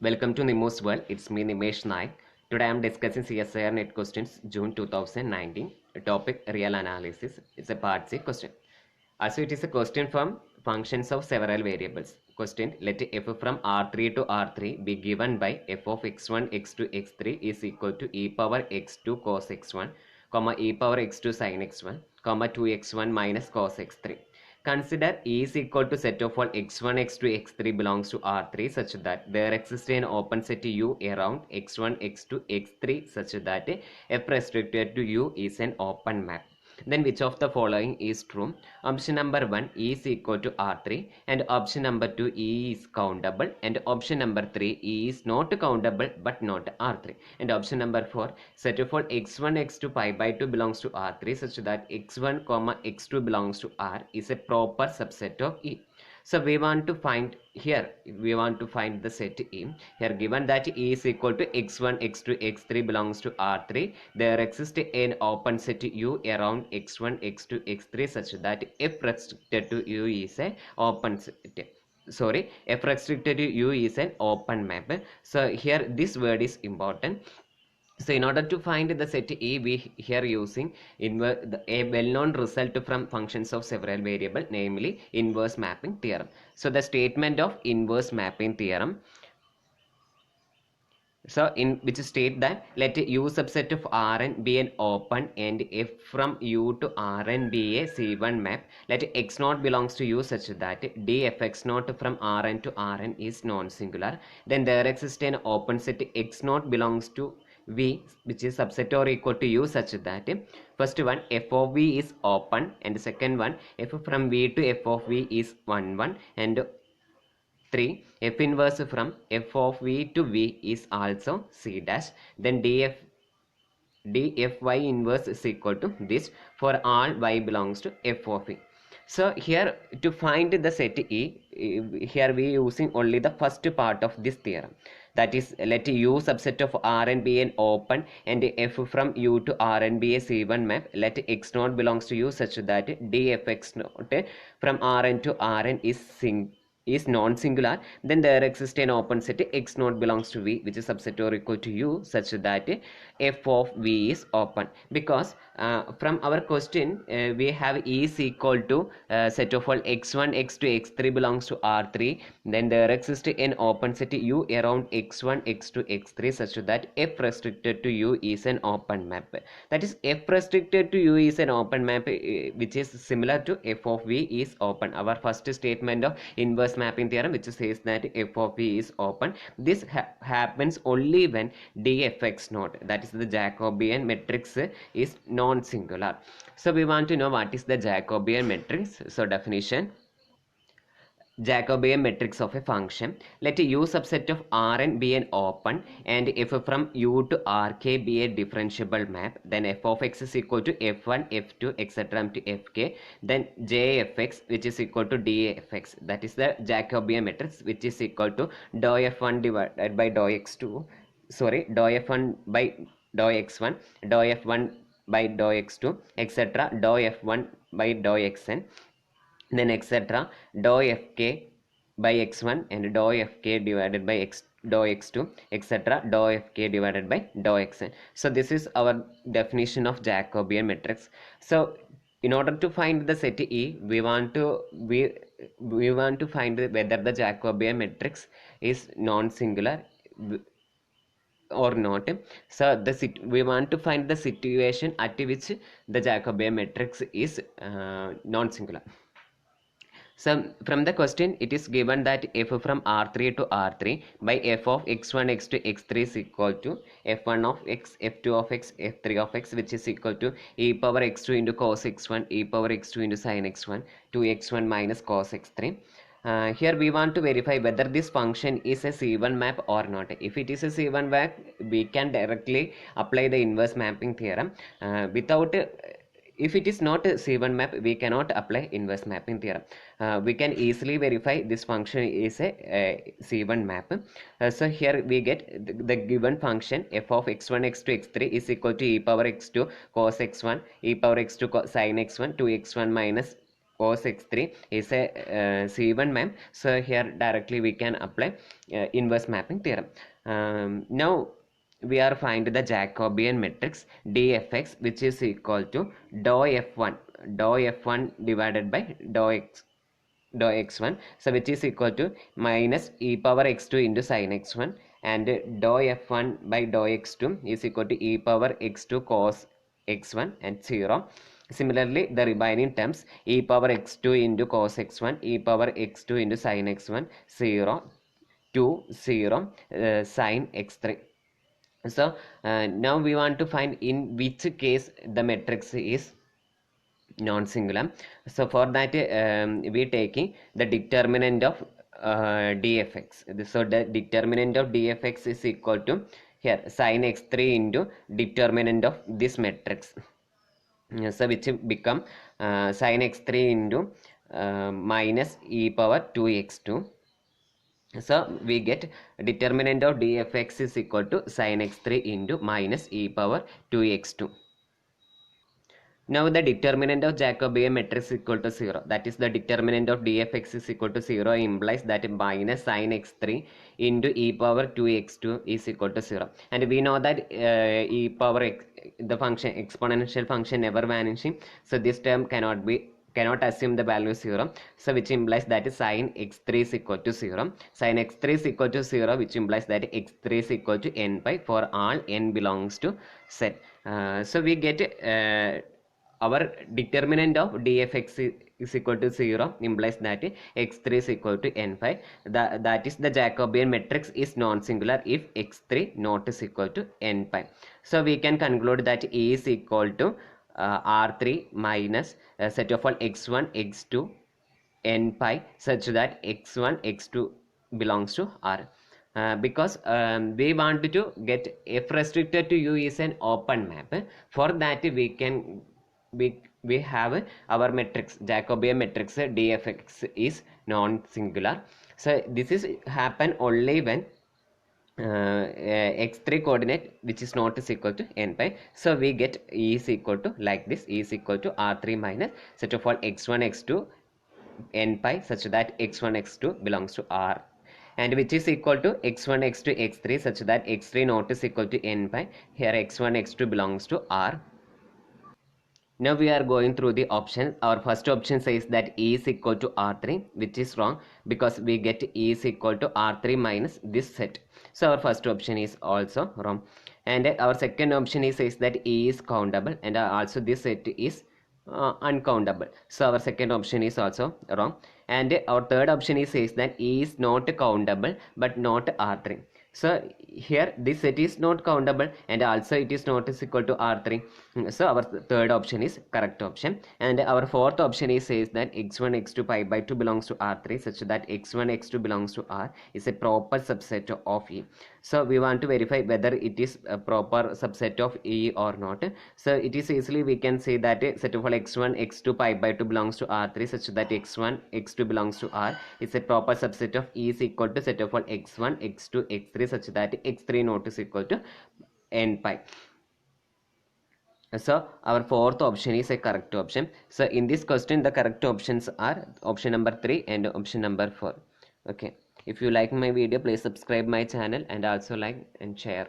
Welcome to Nimo's World. It's me Nimesh Naik. Today I'm discussing CSIR Net Questions June 2019. Topic Real Analysis. It's a part C question. Also it is a question from functions of several variables. Question: let f from R3 to R3 be given by f of x1, x2, x3 is equal to e power x2 cos x1, comma e power x2 sin x1, comma 2x1 minus cos x3. Consider E is equal to set of all x1, x2, x3 belongs to R3 such that there exists an open set U around x1, x2, x3 such that F restricted to U is an open map. Then which of the following is true? Option number 1, E is equal to R3, and option number 2, E is countable, and option number 3, E is not countable but not R3, and option number 4, set of all x1, x2, pi by 2 belongs to R3 such that x1, x2 belongs to R is a proper subset of E. So we want to find the set E. Here given that E is equal to x1, x2, x3 belongs to R3, there exists an open set U around x1, x2, x3 such that F restricted to U is a open set. F restricted to U is an open map. So here this word is important. So in order to find the set E, we here using a well-known result from functions of several variable, namely inverse mapping theorem. So the statement of inverse mapping theorem, so in which state that let U subset of Rn be an open and f from U to Rn be a C1 map, let x0 belongs to U such that dfx0 from Rn to Rn is non-singular, then there exists an open set x0 belongs to V which is subset or equal to U such that first one f of V is open, and second one f from V to f of V is 1 and 3. F inverse from f of V to V is also C dash. Then dfy inverse is equal to this for all y belongs to f of E. So here to find the set E, here we using only the first part of this theorem. That is, let U subset of Rn be an open and f from U to Rn be a C1 map. Let x0 belongs to U such that dfx0 from Rn to Rn is non-singular, then there exists an open set x0 belongs to V which is subset or equal to U such that f of V is open. Because from our question we have E is equal to set of all x1, x2, x3 belongs to R3, then there exists an open set U around x1, x2, x3 such that f restricted to U is an open map. That is, f restricted to U is an open map which is similar to f of V is open. Our first statement of inverse mapping theorem which says that f of V is open. This happens only when dfx0, that is the Jacobian matrix, is non-singular. So we want to know what is the Jacobian matrix. So definition: Jacobian matrix of a function. Let U subset of Rn be an open and f from U to Rk be a differentiable map, then f of x is equal to f1, f2, etc. to fk, then jfx which is equal to dfx. That is the Jacobian matrix which is equal to dou f1 divided by dou x2, dou f1 by dou x1, dou f1 by dou x2, etc. dou f1 by dou xn, then etc. dou fk by x1 and dou fk divided by dou x2, etc. dou fk divided by dou xn. So this is our definition of Jacobian matrix. So in order to find the set E, we want to find whether the Jacobian matrix is non-singular or not. So we want to find the situation at which the Jacobian matrix is non-singular. So from the question it is given that f from R3 to R3 by f of x1, x2, x3 is equal to f1 of x, f2 of x, f3 of x which is equal to e power x2 into cos x1, e power x2 into sin x1, 2x1 minus cos x3. Here we want to verify whether this function is a C1 map or not. If it is a C1 map, we can directly apply the inverse mapping theorem. If it is not a C1 map, we cannot apply inverse mapping theorem. We can easily verify this function is a C1 map. So here we get the given function f of x1, x2, x3 is equal to e power x2 cos x1, e power x2 sin x1, 2x1 minus cos x3 is a C1 map. So here directly we can apply inverse mapping theorem. Now we are find the Jacobian matrix dfx, which is equal to dou f1 divided by dou x1, so which is equal to minus e power x2 into sin x1, and dou f1 by dou x2 is equal to e power x2 cos x1 and 0. Similarly, the remaining terms e power x2 into cos x1, e power x2 into sin x1, 0, 2, 0, sin x3. So now we want to find in which case the matrix is non-singular. So for that we taking the determinant of dfx. So the determinant of dfx is equal to here sin x3 into determinant of this matrix. So which become sin x3 into minus e power 2x2. So we get determinant of dfx is equal to sin x3 into minus e power 2x2. Now the determinant of Jacobian matrix is equal to 0. That is, the determinant of dfx is equal to 0 implies that minus sin x3 into e power 2x2 is equal to 0. And we know that e power x, the function exponential function never vanishing. So this term cannot assume the value 0. So which implies that sin x3 is equal to 0. Sin x3 is equal to 0, which implies that x3 is equal to n pi for all n belongs to set. So we get our determinant of dfx is equal to 0 implies that x3 is equal to n pi. That is, the Jacobian matrix is non-singular if x3 not is equal to n pi. So we can conclude that E is equal to R3 minus set of all x1, x2, n pi, such that x1, x2 belongs to R. Because we want to get f restricted to u is an open map. For that we have our matrix Jacobian matrix dfx is non-singular. So this is happen only when x3 coordinate which is not is equal to n pi. So we get E is equal to like this: E is equal to R3 minus set of all x1, x2, n pi, such that x1, x2 belongs to R, and which is equal to x1, x2, x3, such that x3 not is equal to n pi. Here x1, x2 belongs to R. Now we are going through the options. Our first option says that E is equal to R3, which is wrong because we get E is equal to R3 minus this set. So our first option is also wrong. And our second option is says that E is countable, and also this set is uncountable. So our second option is also wrong. And our third option is says that E is not countable but not R3. So here this set is not countable and also it is not is equal to R3. So our third option is correct option. And our fourth option is says that x1, x2 pi by 2 belongs to R3, such that x1, x2 belongs to R is a proper subset of E. So we want to verify whether it is a proper subset of E or not. So it is easily we can say that set of all x1, x2 pi by 2 belongs to R3, such that x1, x2 belongs to R is a proper subset of E is equal to set of all x1, x2, x3, such that x3 not is equal to n pi. So our fourth option is a correct option. So in this question the correct options are option number 3 and option number 4. Okay, if you like my video, please subscribe my channel and also like and share.